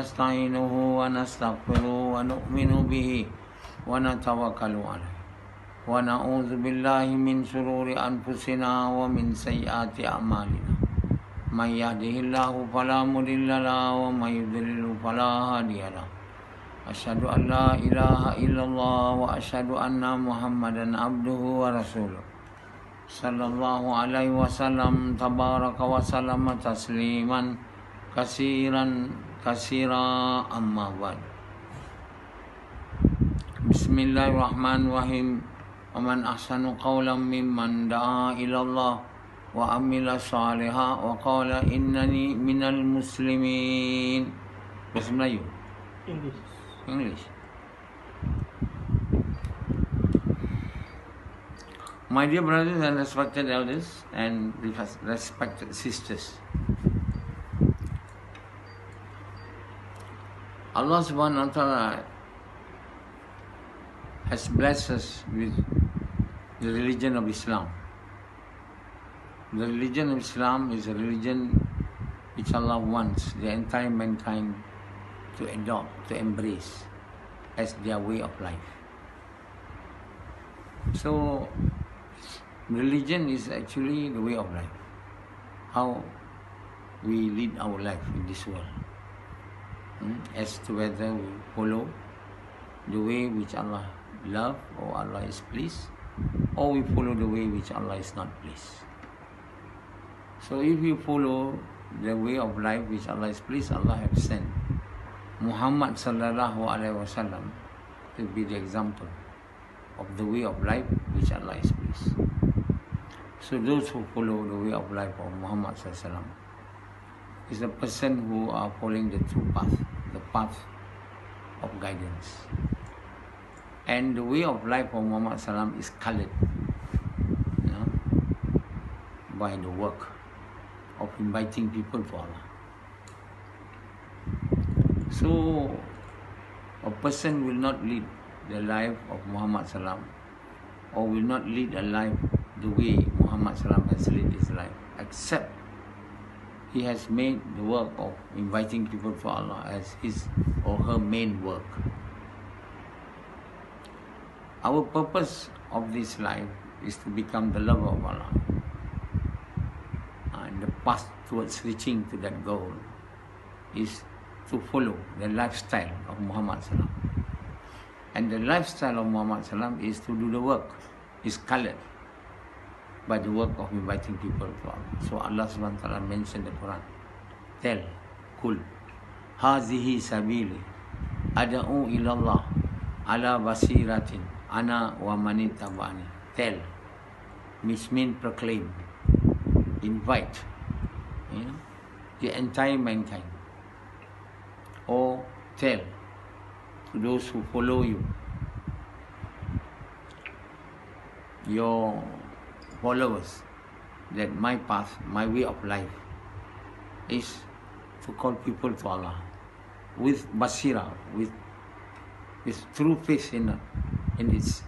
ونستعينه ونستغفره ونؤمن به ونتوكل عليه ونعوذ بالله من شرور أنفسنا ومن سيئات أعمالنا من يهده الله فلا مضل له ومن يضلل فلا هادي له أشهد أن لا إله إلا الله وأشهد أن محمدا عبده ورسوله صلى الله عليه وسلم تبارك وسلم تسليما كثيرا أما بعد بسم الله الرحمن الرحيم ومن أحسن قولا ممن دعا إلى الله وعمل صالحا وقال إنني من المسلمين. Bahasa Melayu? English. My dear brothers and respected elders and respected sisters, Allah subhanahu wa ta'ala has blessed us with the religion of Islam. The religion of Islam is a religion which Allah wants the entire mankind to adopt, to embrace as their way of life. So, religion is actually the way of life, how we lead our life in this world, as to whether we follow the way which Allah loves or Allah is pleased, or we follow the way which Allah is not pleased. So if you follow the way of life which Allah is pleased, Allah has sent Muhammad sallallahu alaihi wasallam to be the example of the way of life which Allah is pleased. So those who follow the way of life of Muhammad sallallahu alaihi wasallam is a person who are following the true path, the path of guidance. And the way of life of Muhammad sallallahu alaihi wasallam is colored, by the work of inviting people to Allah. So a person will not lead the life of Muhammad sallallahu alaihi wasallam, or will not lead a life the way Muhammad sallallahu alaihi wasallam has led his life, except he has made the work of inviting people to Allah as his or her main work. Our purpose of this life is to become the lover of Allah. And the path towards reaching to that goal is to follow the lifestyle of Muhammad sallallahu alaihi wasallam. And the lifestyle of Muhammad sallallahu alaihi wasallam is to do the work, is colored by the work of inviting people to Allah. So Allah subhanahu wa ta'ala mentioned the Quran. Tell, Kul, Hazihi sabili, ada'u ilallah, ala basiratin, ana wa mani tabani. Tell, which means proclaim, invite, the entire mankind. Or tell to those who follow you, your followers, that my path, my way of life is to call people to Allah with basira, with true faith in its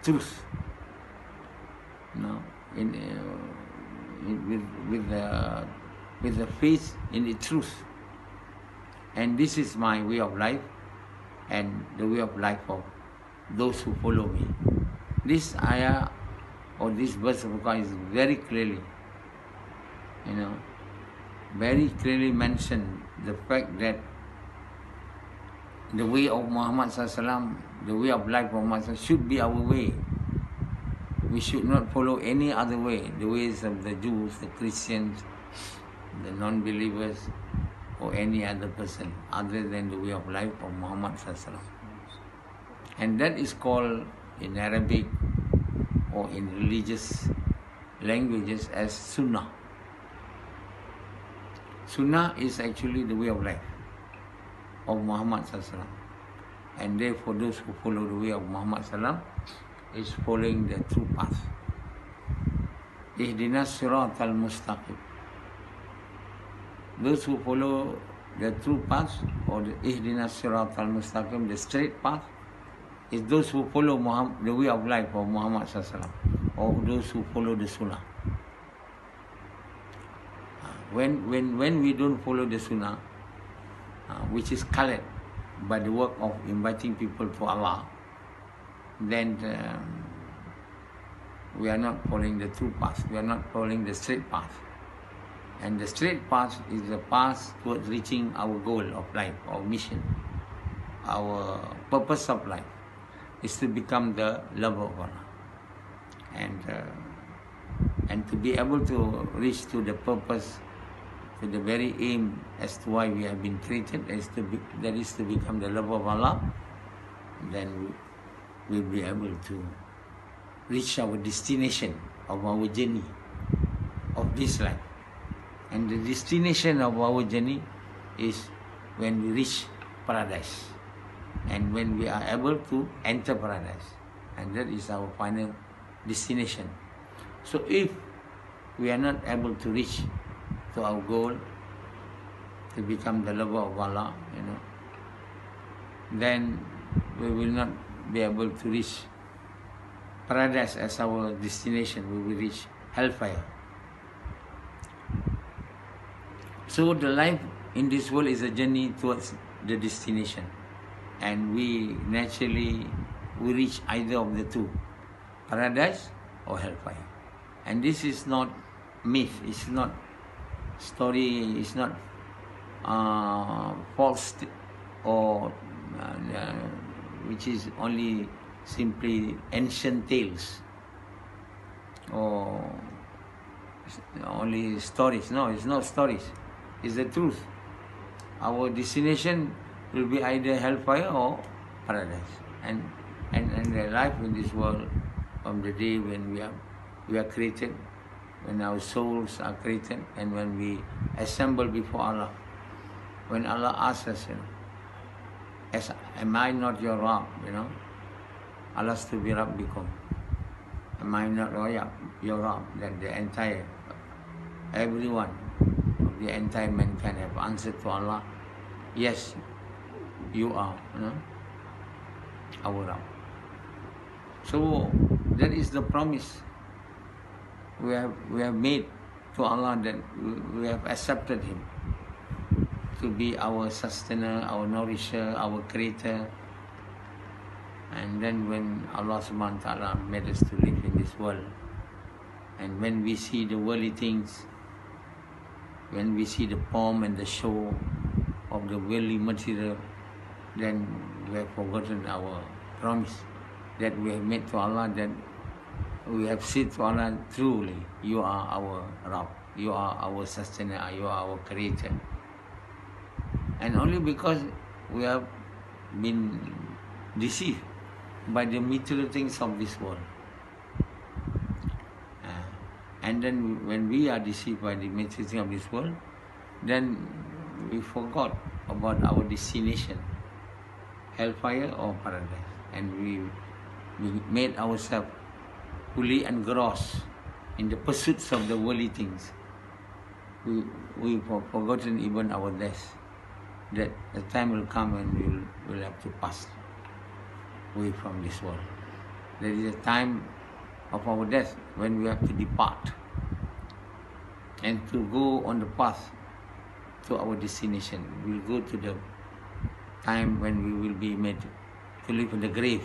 truth, with the faith in the truth. And this is my way of life and the way of life of those who follow me. This ayah or this verse of the Quran is very clearly, very clearly mentioned the fact that the way of Muhammad sallallahu alaihi wasallam, the way of life of Muhammad sallallahu alaihi wasallam should be our way. We should not follow any other way, the ways of the Jews, the Christians, the non-believers, or any other person other than the way of life of Muhammad sallallahu alaihi wasallam. And that is called in Arabic or in religious languages as Sunnah. Sunnah is actually the way of life of Muhammad sallallahu alaihi wasallam. And therefore those who follow the way of Muhammad sallallahu alaihi wasallam is following the true path. Ihdinas siratal mustaqim. Those who follow the true path, or the Ihdinas siratal mustaqim, the straight path, is those who follow the way of life of Muhammad sallallahu alaihi wasallam, or those who follow the Sunnah. When we don't follow the Sunnah, which is colored by the work of inviting people to Allah, then we are not following the true path. We are not following the straight path. And the straight path is the path towards reaching our goal of life, our mission, our purpose of life is to become the lover of Allah. And to be able to reach to the purpose, to the very aim as to why we have been created, that is to become the lover of Allah, then we'll be able to reach our destination of our journey of this life. And the destination of our journey is when we reach paradise and when we are able to enter paradise, and that is our final destination. So if we are not able to reach to our goal, to become the lover of Allah, then we will not be able to reach paradise as our destination. We will reach hellfire. So the life in this world is a journey towards the destination, and we naturally reach either of the two, paradise or hellfire. And this is not myth, it's not story, it's not false or which is only simply ancient tales or only stories. No, it's not stories, it's the truth. Our destination will be either hellfire or paradise. And the life in this world, from the day when we are created, when our souls are created, and when we assemble before Allah, when Allah asks us, am I not your Rabb? Alastu bi Rabbikum. Am I not your Rabb? That the entire, everyone of the entire mankind have answered to Allah, yes, you are, our Rabb. So that is the promise we have made to Allah, that we have accepted Him to be our sustainer, our nourisher, our creator. And then when Allah subhanahu wa ta'ala made us to live in this world, and when we see the worldly things, when we see the pomp and the show of the worldly material, then we have forgotten our promise that we have made to Allah, that we have said to Allah, truly, you are our Rabb, you are our sustainer, you are our creator. And only because we have been deceived by the material things of this world. And then when we are deceived by the material things of this world, then we forgot about our destination, hellfire or paradise. And we made ourselves fully engrossed in the pursuits of the worldly things. We've forgotten even our death, that the time will come when we will have to pass away from this world. There is a time of our death when we have to depart and to go on the path to our destination. We'll go to the time when we will be made to live in the grave.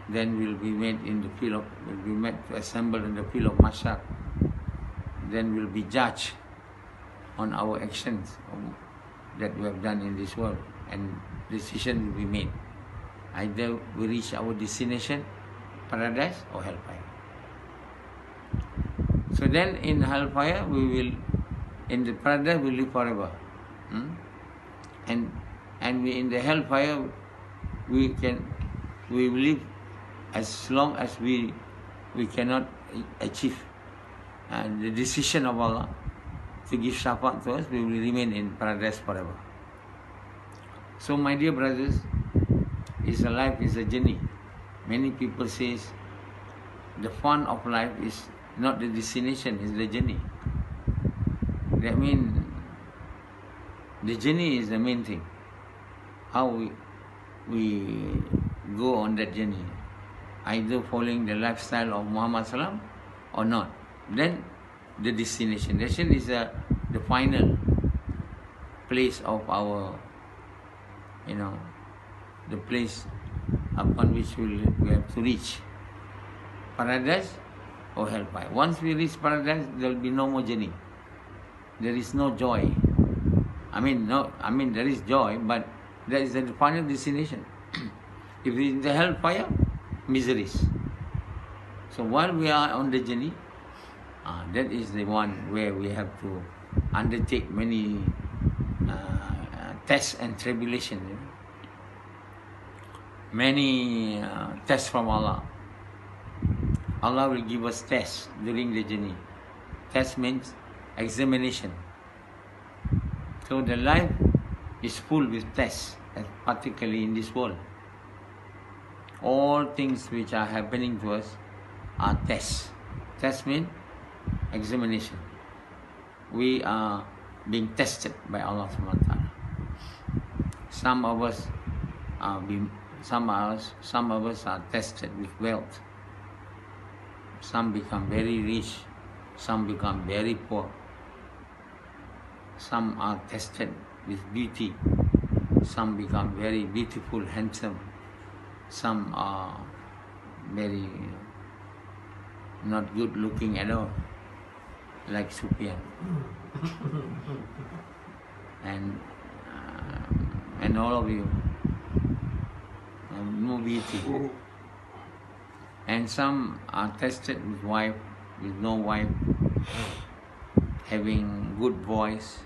Then we'll be made in the field we'll be made to assemble in the field of Mashar. Then we'll be judged on our actions that we have done in this world, and decision will be made. Either we reach our destination, paradise or hellfire. So then in hellfire in the paradise we live forever. And we in the hellfire we will live as long as we cannot achieve the decision of Allah to give shafaat to us. We will remain in paradise forever. So my dear brothers, life is a journey. Many people say the fun of life is not the destination, it's the journey. That means the journey is the main thing. How we go on that journey, either following the lifestyle of Muhammad Sallam or not. Then the destination. Destination is the final place of our the place upon which we have to reach. Paradise or hellfire. Once we reach paradise, there will be no more journey. There is no joy. There is joy, but that is the final destination. If it is in the hellfire, miseries. So while we are on the journey, that is the one where we have to undertake many tests and tribulations. Many tests from Allah. Allah will give us tests during the journey. Test means examination. So the life is full with tests, particularly in this world. All things which are happening to us are tests. Test means examination. We are being tested by Allah subhanahu wa ta'ala. Some of us are tested with wealth. Some become very rich. Some become very poor. Some are tested with beauty. Some become very beautiful, handsome. Some are very not good looking at all, like Sufyan. And all of you have no beauty. And some are tested with wife, with no wife, having good voice,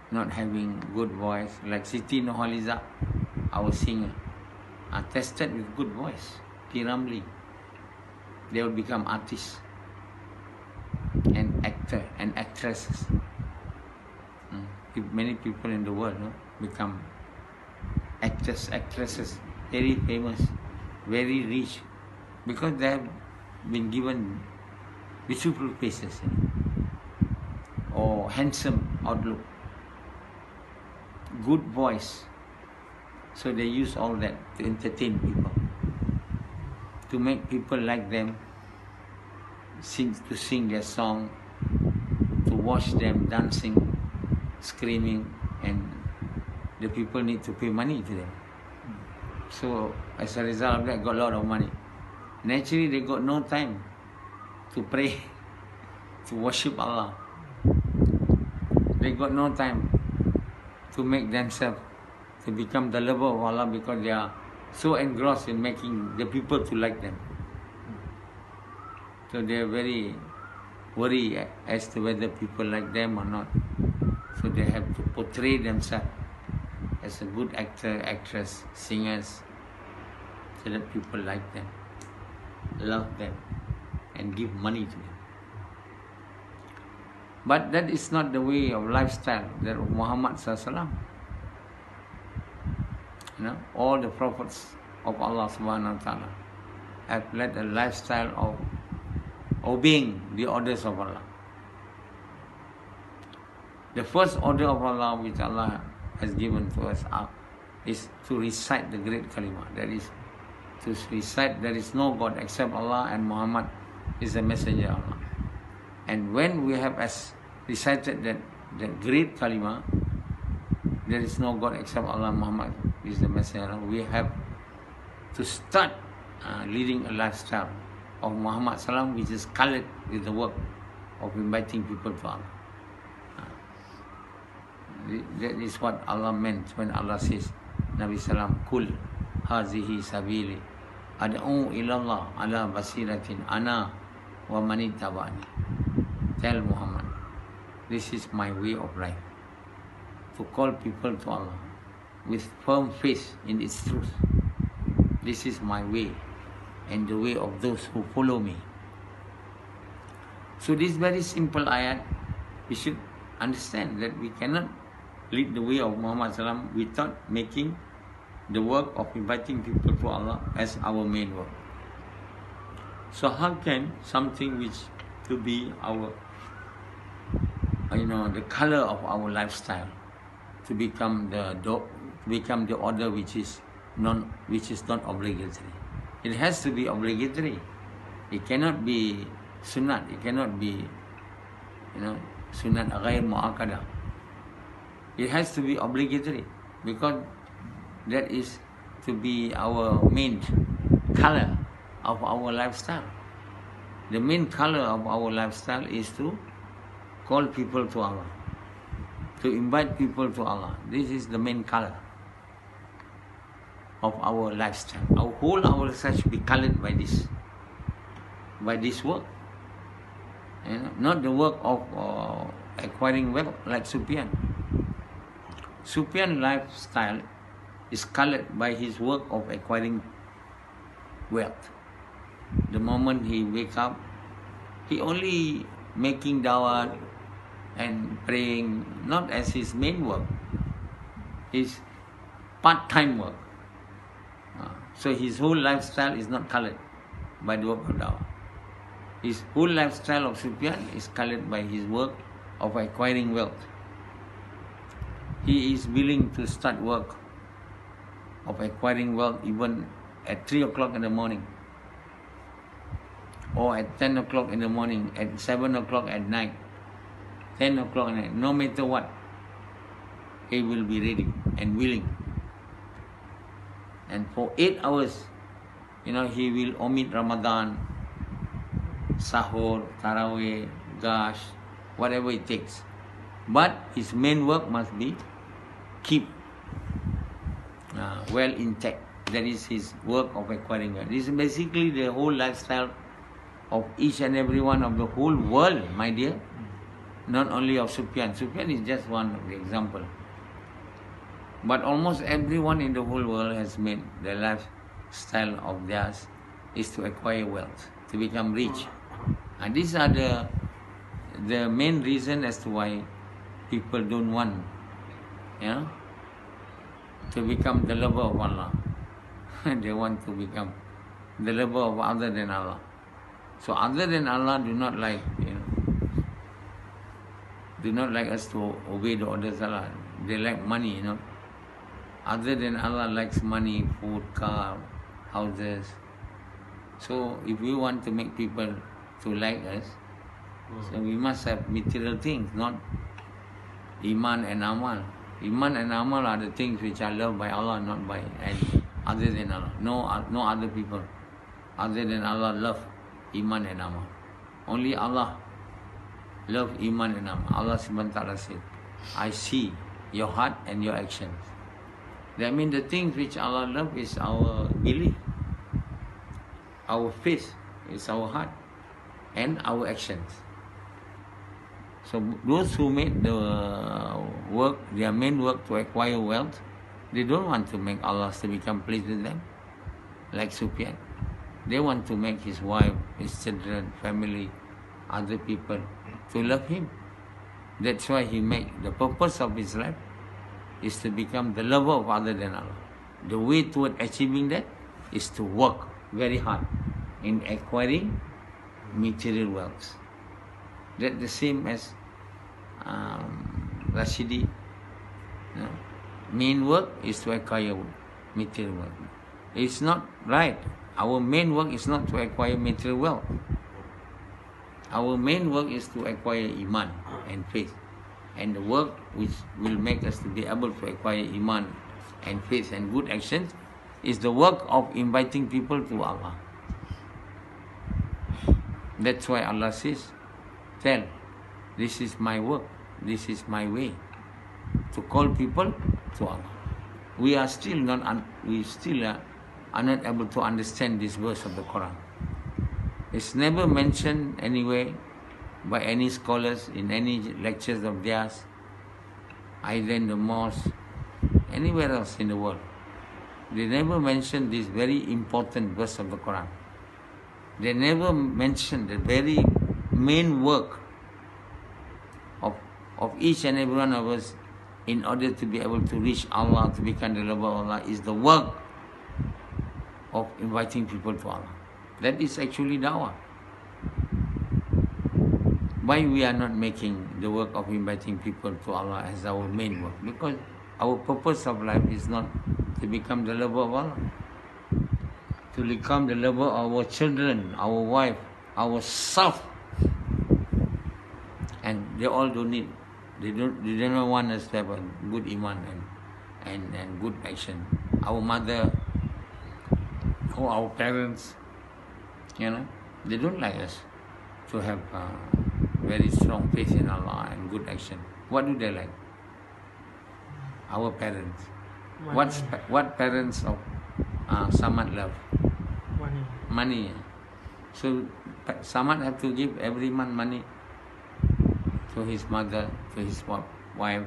not having good voice, like Siti Nurhaliza, our singer, are tested with good voice, Piramli. They will become artists and actor and actresses. Many people in the world become actors, actresses, very famous, very rich, because they have been given beautiful faces or handsome outlook, good voice. So they use all that to entertain people, to make people like them, to sing their song, to watch them dancing, screaming, and the people need to pay money to them. So as a result of that, got a lot of money. Naturally, they got no time to pray, to worship Allah. They got no time to make themselves, to become the lover of Allah, because they are so engrossed in making the people to like them. So they are very worried as to whether people like them or not. So they have to portray themselves as a good actor, actress, singers, so that people like them, love them, and give money to them. But that is not the way of lifestyle that of Muhammad sallallahu alaihi wasallam. All the prophets of Allah subhanahu wa ta'ala have led a lifestyle of obeying the orders of Allah. The first order of Allah which Allah has given to us is to recite the great kalima. That is, to recite there is no God except Allah and Muhammad is the messenger of Allah. And when we have recited that great kalima, there is no God except Allah, Muhammad is the messenger of Allah, we have to start leading a lifestyle of Muhammad sallam, which is colored with the work of inviting people to Allah. That is what Allah meant when Allah says, Nabi Sallam, Kul hazihi sabili ad'u ilallah ala basiratin ana wa mani tabani. Tell Muhammad, this is my way of life, to call people to Allah with firm faith in its truth. This is my way and the way of those who follow me. So this very simple ayat, we should understand that we cannot lead the way of Muhammad sallam without making the work of inviting people to Allah as our main work. So how can something which to be our, the color of our lifestyle, to become the order which is not obligatory? It has to be obligatory. It cannot be sunnat. It cannot be, sunnat ghair mu'akkadah. It has to be obligatory, because that is to be our main color of our lifestyle. The main color of our lifestyle is to call people to Allah, to invite people to Allah. This is the main color of our lifestyle. Our whole lifestyle should be colored by this work. Not the work of acquiring wealth like Sufyan. Sufyan's lifestyle is colored by his work of acquiring wealth. The moment he wake up, he only making dawah and praying, not as his main work, his part-time work. So his whole lifestyle is not colored by the work of dawah. His whole lifestyle of Sufyan is colored by his work of acquiring wealth. He is willing to start work of acquiring wealth even at 3 o'clock in the morning, or at 10 o'clock in the morning, at 7 o'clock at night, 10 o'clock at night, no matter what, he will be ready and willing. And for 8 hours, he will omit Ramadan, Sahur, Tarawih, Gash, whatever it takes. But his main work must be keep well intact. That is his work of acquiring wealth. This is basically the whole lifestyle of each and every one of the whole world, my dear. Not only of Sufyan. Sufyan is just one of the example. But almost everyone in the whole world has made their lifestyle of theirs is to acquire wealth, to become rich. And these are the main reason as to why people don't want to become the lover of Allah. They want to become the lover of other than Allah. So other than Allah do not like us to obey the orders of Allah. They like money, Other than Allah likes money, food, car, houses. So if we want to make people to like us, so we must have material things, not Iman and Amal. Iman and Amal are the things which are loved by Allah, not by other than Allah. No other people other than Allah love Iman and Amal. Only Allah love Iman and Amal. Allah subhanahu wa ta'ala said, I see your heart and your actions. That means the things which Allah loves is our belief, our faith, is our heart, and our actions. So those who made the work, their main work to acquire wealth, they don't want to make Allah to become pleased with them, like Sufyan. They want to make his wife, his children, family, other people to love him. That's why he made the purpose of his life is to become the lover of other than Allah. The way toward achieving that is to work very hard in acquiring material wealth. That's the same as Rashidi. Main work is to acquire material wealth. It's not right. Our main work is not to acquire material wealth. Our main work is to acquire Iman and faith. And the work which will make us to be able to acquire Iman and faith and good actions is the work of inviting people to Allah. That's why Allah says, tell, this is my work, this is my way, to call people to Allah. We are still not able to understand this verse of the Quran. It's never mentioned anywhere by any scholars in any lectures of theirs, either in the mosque, anywhere else in the world. They never mention this very important verse of the Quran. They never mention the very main work of each and every one of us in order to be able to reach Allah, to become the lover of Allah, is the work of inviting people to Allah. That is actually dawah. Why we are not making the work of inviting people to Allah as our main work? Because our purpose of life is not to become the lover of Allah, to become the lover of our children, our wife, ourself. And they all don't need, they don't want us to have a good iman and good action. our mother or our parents, they don't like us to have very strong faith in Allah and good action. What do they like? Our parents. What parents of Samad love? Money. So Samad have to give every month money to his mother, to his wife.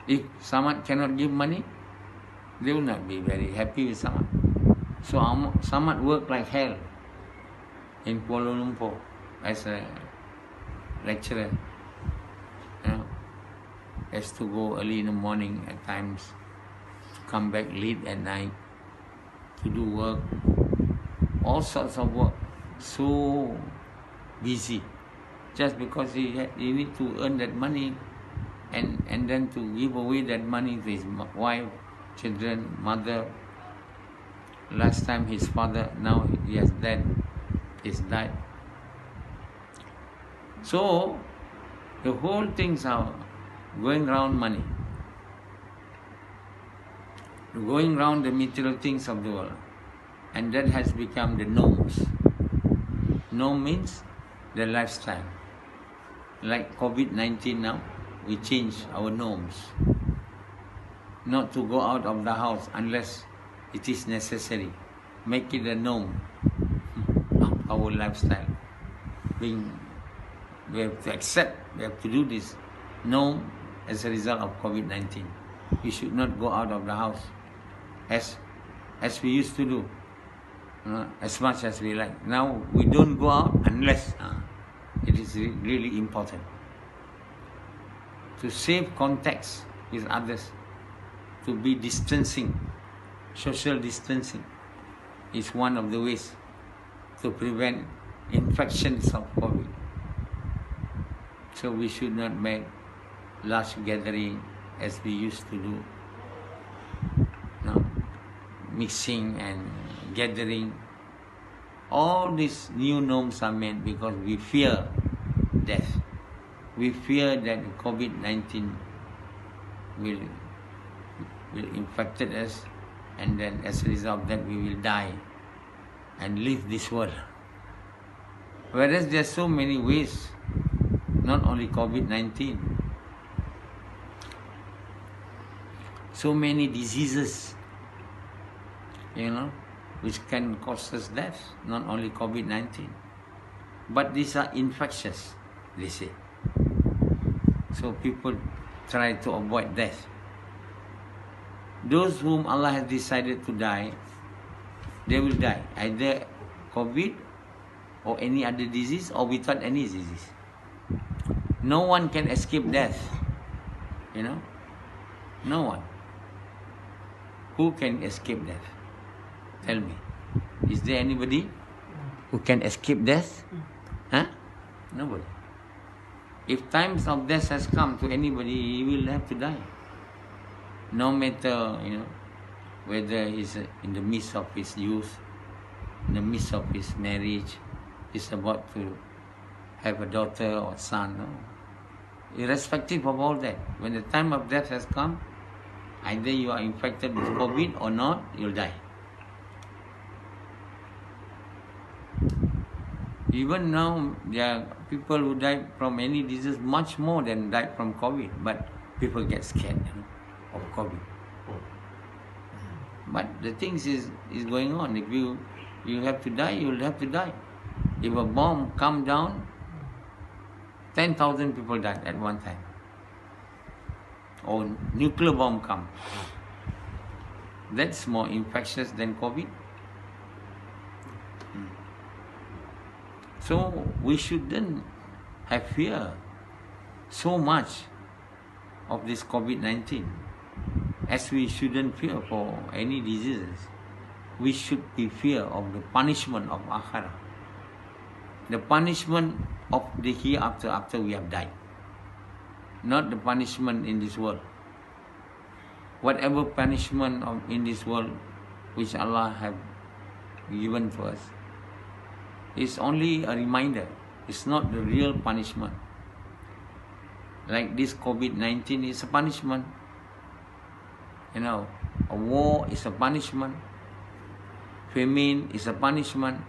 If Samad cannot give money, they will not be very happy with Samad. So Samad worked like hell in Kuala Lumpur as a lecturer. Has to go early in the morning at times, to come back late at night, to do work, all sorts of work, so busy, just because he need to earn that money and then to give away that money to his wife, children, mother. Last time his father, now he has died. So the whole things are going around money, going around the material things of the world, and that has become the norms. Norm means the lifestyle. Like COVID-19 now, we change our norms. Not to go out of the house unless it is necessary. Make it a norm of our lifestyle. We have to accept, we have to do this norm as a result of COVID-19. We should not go out of the house as we used to do, as much as we like. Now we don't go out unless it is really important. To save contacts with others, to be distancing, social distancing is one of the ways to prevent infections of COVID. So we should not make large gathering as we used to do. Mixing and gathering. All these new norms are made because we fear death. We fear that COVID-19 will infect us, and then as a result of that we will die and leave this world. Whereas there are so many ways, not only COVID-19, so many diseases, which can cause us death, not only COVID-19. But these are infectious, they say. So people try to avoid death. Those whom Allah has decided to die, they will die. Either COVID or any other disease or without any disease. No one can escape death. No one. Who can escape death? Tell me. Is there anybody who can escape death? Nobody. If times of death has come to anybody, he will have to die. No matter, whether he's in the midst of his youth, in the midst of his marriage, he's about to have a daughter or son. No? Irrespective of all that, when the time of death has come, either you are infected with COVID or not, you'll die. Even now, there are people who died from any disease much more than died from COVID, but people get scared of COVID. But the things is going on. If you have to die, you'll have to die. If a bomb come down, 10,000 people died at one time. Or nuclear bomb come. That's more infectious than COVID. So we shouldn't have fear so much of this COVID-19 as we shouldn't fear for any diseases. We should be fear of the punishment of Akhirah. The punishment of the hereafter after we have died. Not the punishment in this world. Whatever punishment in this world which Allah have given to us is only a reminder. It's not the real punishment. Like this COVID-19 is a punishment. A war is a punishment. Famine is a punishment.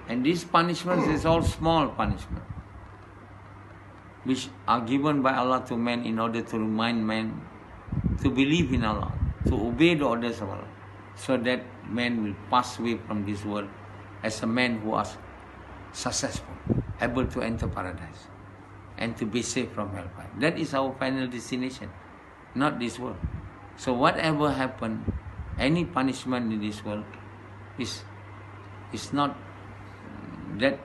And these punishments is all small punishment, which are given by Allah to man in order to remind man to believe in Allah, to obey the orders of Allah, so that man will pass away from this world as a man who was successful, able to enter paradise, and to be safe from hellfire. That is our final destination, not this world. So whatever happened, any punishment in this world is not that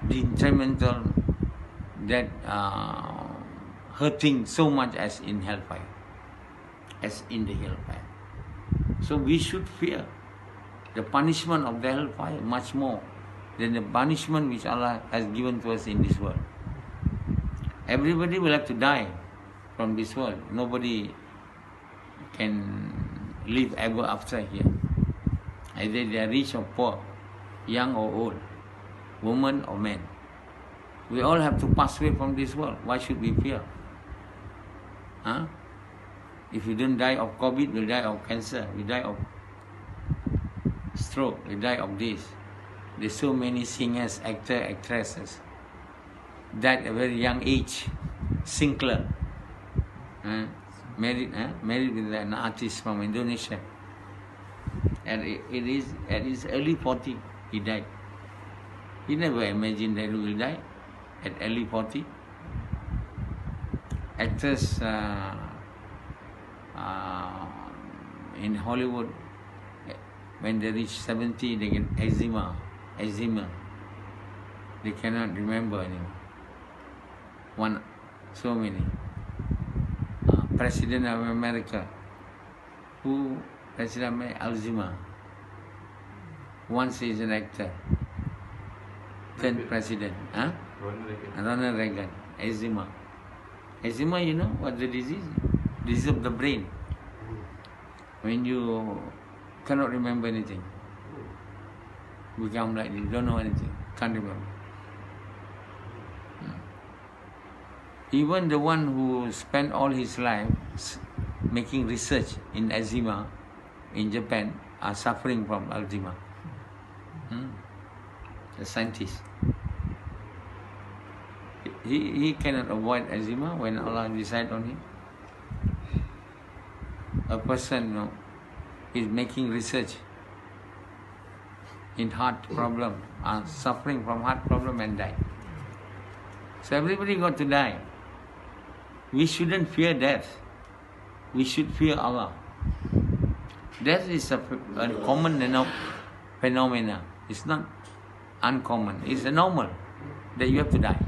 detrimental, that hurting so much as in hellfire, as in the hellfire. So we should fear the punishment of the hellfire much more than the punishment which Allah has given to us in this world. Everybody will have to die from this world. Nobody can live ever after here. Either they are rich or poor, young or old, woman or man. We all have to pass away from this world. Why should we fear? Huh? If you don't die of COVID, we'll die of cancer, we die of stroke, we die of this. There's so many singers, actors, actresses died at a very young age. Sinclair, married with an artist from Indonesia. And it is at his early 40, he died. He never imagined that he will die at early 40. Actors in Hollywood, when they reach 70, they get eczema. They cannot remember anymore. So many. President of America, President of Alzheimer. Once he is an actor, then president. Ronald Reagan, eczema. Eczema, you know what the disease? Disease of the brain. When you cannot remember anything, become like this, don't know anything, can't remember. Even the one who spent all his life making research in eczema in Japan are suffering from eczema. The scientist. He cannot avoid eczema when Allah decides on him. A person is making research in heart problem, suffering from heart problem and die. So everybody got to die. We shouldn't fear death. We should fear Allah. Death is a common phenomena. It's not uncommon. It's a normal that you have to die.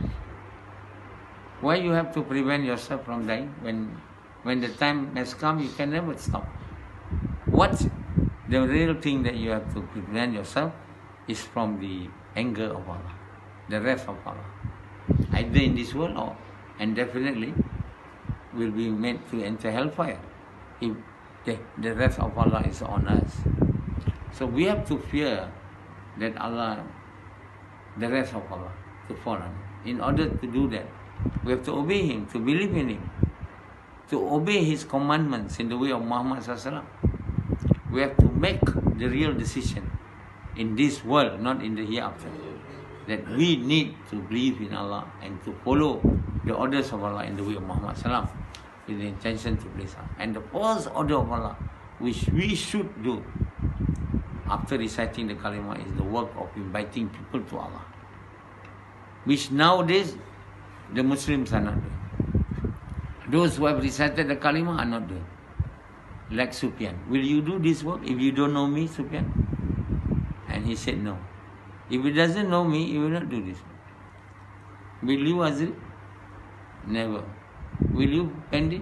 Why you have to prevent yourself from dying? When the time has come, you can never stop. What the real thing that you have to prevent yourself is from the anger of Allah, the wrath of Allah. Either in this world and definitely will be made to enter hellfire if the wrath of Allah is on us. So we have to fear that the wrath of Allah to fall on. In order to do that, we have to obey Him, to believe in Him, to obey His commandments in the way of Muhammad SAW. We have to make the real decision in this world, not in the hereafter, that we need to believe in Allah and to follow the orders of Allah in the way of Muhammad SAW with the intention to please Allah. And the first order of Allah, which we should do after reciting the kalima, is the work of inviting people to Allah, which nowadays the Muslims are not doing. Those who have recited the kalima are not doing. Like Sufyan. Will you do this work if you don't know me, Sufyan? And he said no. If he doesn't know me, he will not do this work. Will you, Azri? Never. Will you, Pandit?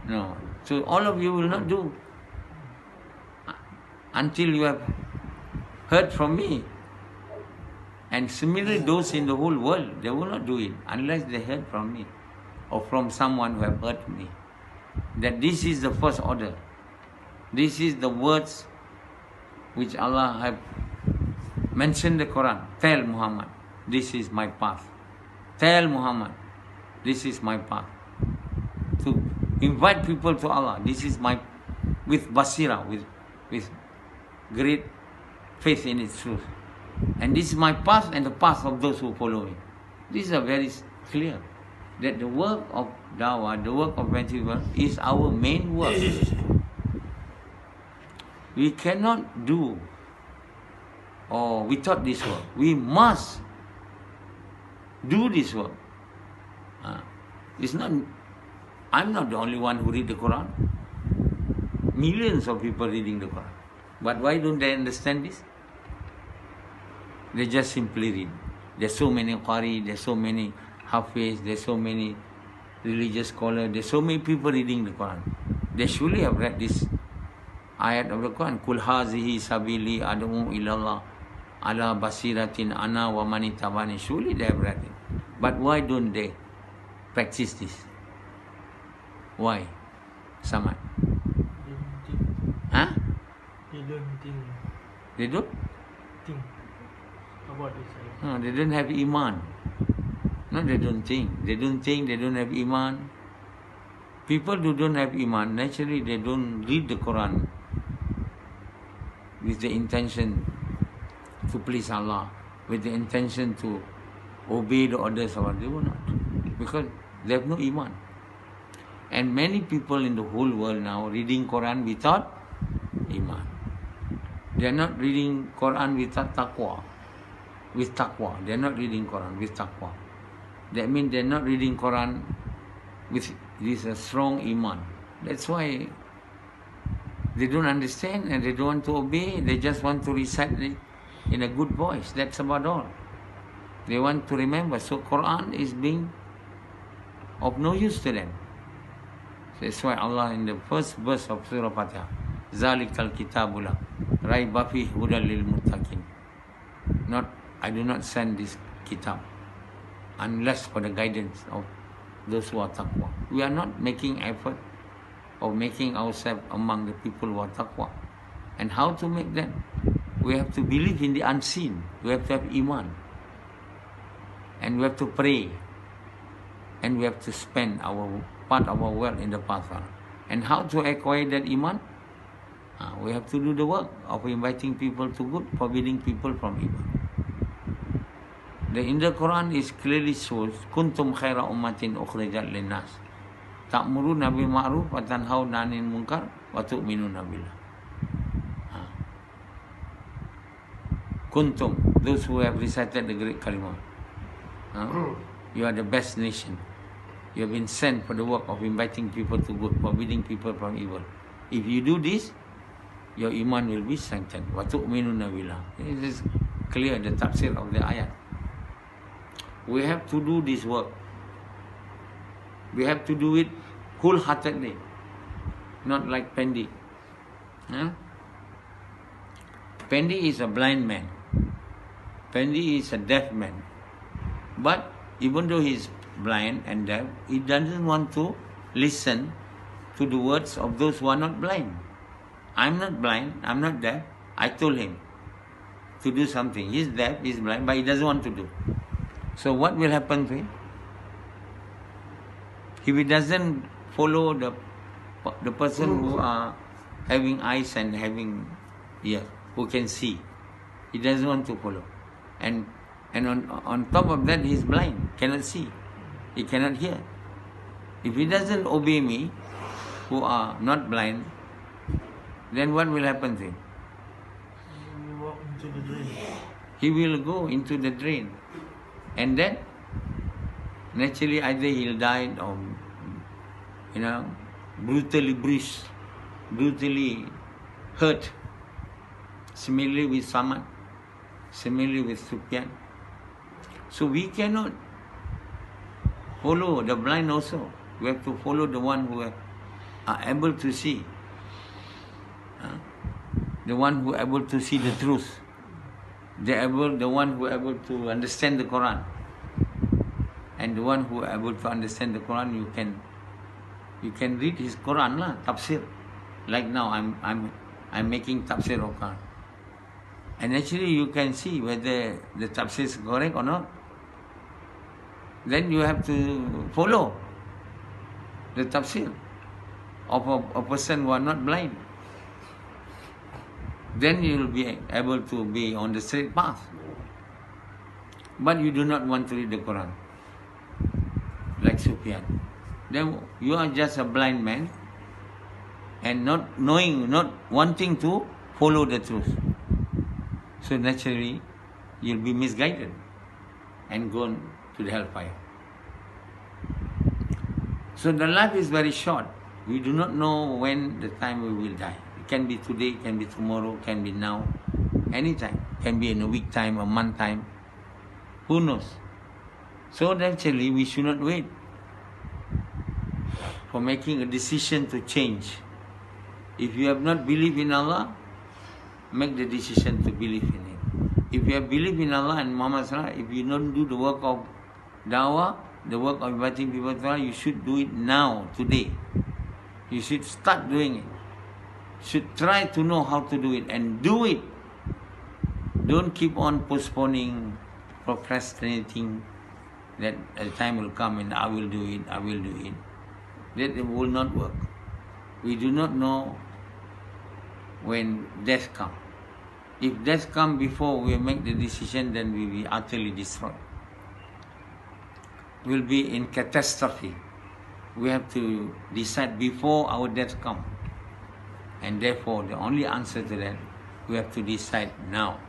No. So all of you will not do until you have heard from me. And similarly, those in the whole world, they will not do it unless they heard from me or from someone who have heard me. That this is the first order. This is the words which Allah have mentioned in the Quran. Tell Muhammad, this is my path. Tell Muhammad, this is my path. To Invite people to Allah. This is my, with basira, with great faith in its truth. And this is my path and the path of those who follow me. These are very clear. That the work of dawah, the work of evangelism is our main work. We cannot do without this work. We must do this work. It's not. I'm not the only one who read the Quran. Millions of people reading the Quran. But why don't they understand this? They just simply read. There's so many Qari, there's so many Hafiz, there's so many religious scholars, there's so many people reading the Quran. They surely have read this ayat of the Quran. Kul hazihi sabili ad'u ilallah ala basiratin ana wa man ittaba'ani. Surely they have read it. But why don't they practice this? Why? Samad? Huh? They don't think. They don't? Think about this. No, they don't have iman. No, they don't think. They don't think, they don't have iman. People who don't have iman, naturally they don't read the Quran with the intention to please Allah, with the intention to obey the orders of Allah. They will not. Because they have no iman. And many people in the whole world now reading Quran without iman. They are not reading Quran without taqwa. With taqwa. They are not reading Quran with taqwa. That means they are not reading Quran with this strong iman. That's why they don't understand and they don't want to obey. They just want to recite it in a good voice. That's about all. They want to remember. So Quran is being of no use to them. That's why Allah in the first verse of Surah Fatiha, Zalikal kitabula raiba fihi hudal lil muttaqin. I do not send this kitab unless for the guidance of those who are taqwa. We are not making effort of making ourselves among the people who are taqwa. And how to make that? We have to believe in the unseen. We have to have iman. And we have to pray. And we have to spend our part of our wealth in the path. And how to acquire that iman? We have to do the work of inviting people to good, forbidding people from evil. In the Quran is clearly shows, kuntum khaira ummatin ukhrijat linnas ta'muruna bil ma'ruf wa tanhauna 'anil munkar wa tu'minuna billah. Kuntum, those who have recited the great kalimah. You are the best nation. You have been sent for the work of inviting people to good, forbidding people from evil. If you do this, your iman will be strengthened. Wa tu'minuna billah. This is clear, the tafseer of the ayat. We have to do this work. We have to do it wholeheartedly, not like Pendi. Pendi is a blind man. Pendi is a deaf man. But even though he is blind and deaf, he doesn't want to listen to the words of those who are not blind. I'm not blind, I'm not deaf. I told him to do something. He's deaf, he's blind, but he doesn't want to do. So what will happen to him? If he doesn't follow the person who are having eyes and having ears, who can see, he doesn't want to follow. And on top of that, he's blind, cannot see, he cannot hear. If he doesn't obey me, who are not blind, then what will happen to him? He will walk into the drain. He will go into the drain. And then, naturally, either he'll die or, brutally bruised, brutally hurt. Similarly with Samad, similarly with Sufyan. So we cannot follow the blind also. We have to follow the one who are able to see. The one who are able to see the truth. The one who are able to understand the Quran. And the one who are able to understand the Quran, you can read his Quran lah, tafsir. Like now I'm making tafsir of Quran. And actually you can see whether the tafsir is correct or not. Then you have to follow the tafsir. of a person who are not blind. Then you will be able to be on the straight path. But you do not want to read the Quran, like Sufyan. Then you are just a blind man and not knowing, not wanting to follow the truth. So naturally, you'll be misguided and gone to the hellfire. So the life is very short. We do not know when the time we will die. It can be today, can be tomorrow, can be now, anytime. Can be in a week time, a month time. Who knows? So naturally, we should not wait for making a decision to change. If you have not believed in Allah, make the decision to believe in Him. If you have believed in Allah and Muhammad Sallallahu, if you don't do the work of dawah, the work of inviting people to Allah, you should do it now, today. You should start doing it. Should try to know how to do it and do it. Don't keep on postponing, procrastinating, that a time will come and I will do it, I will do it. That it will not work. We do not know when death comes. If death comes before we make the decision, then we will be utterly destroyed. We'll be in catastrophe. We have to decide before our death comes. And therefore, the only answer to that, we have to decide now.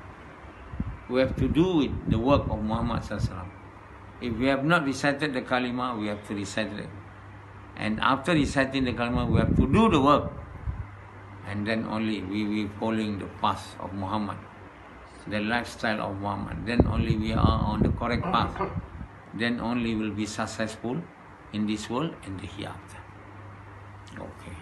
We have to do it, the work of Muhammad Sallallahu. If we have not recited the kalima, we have to recite it. And after reciting the kalima, we have to do the work. And then only we will be following the path of Muhammad, the lifestyle of Muhammad. Then only we are on the correct path. Then only we will be successful in this world and the hereafter. Okay.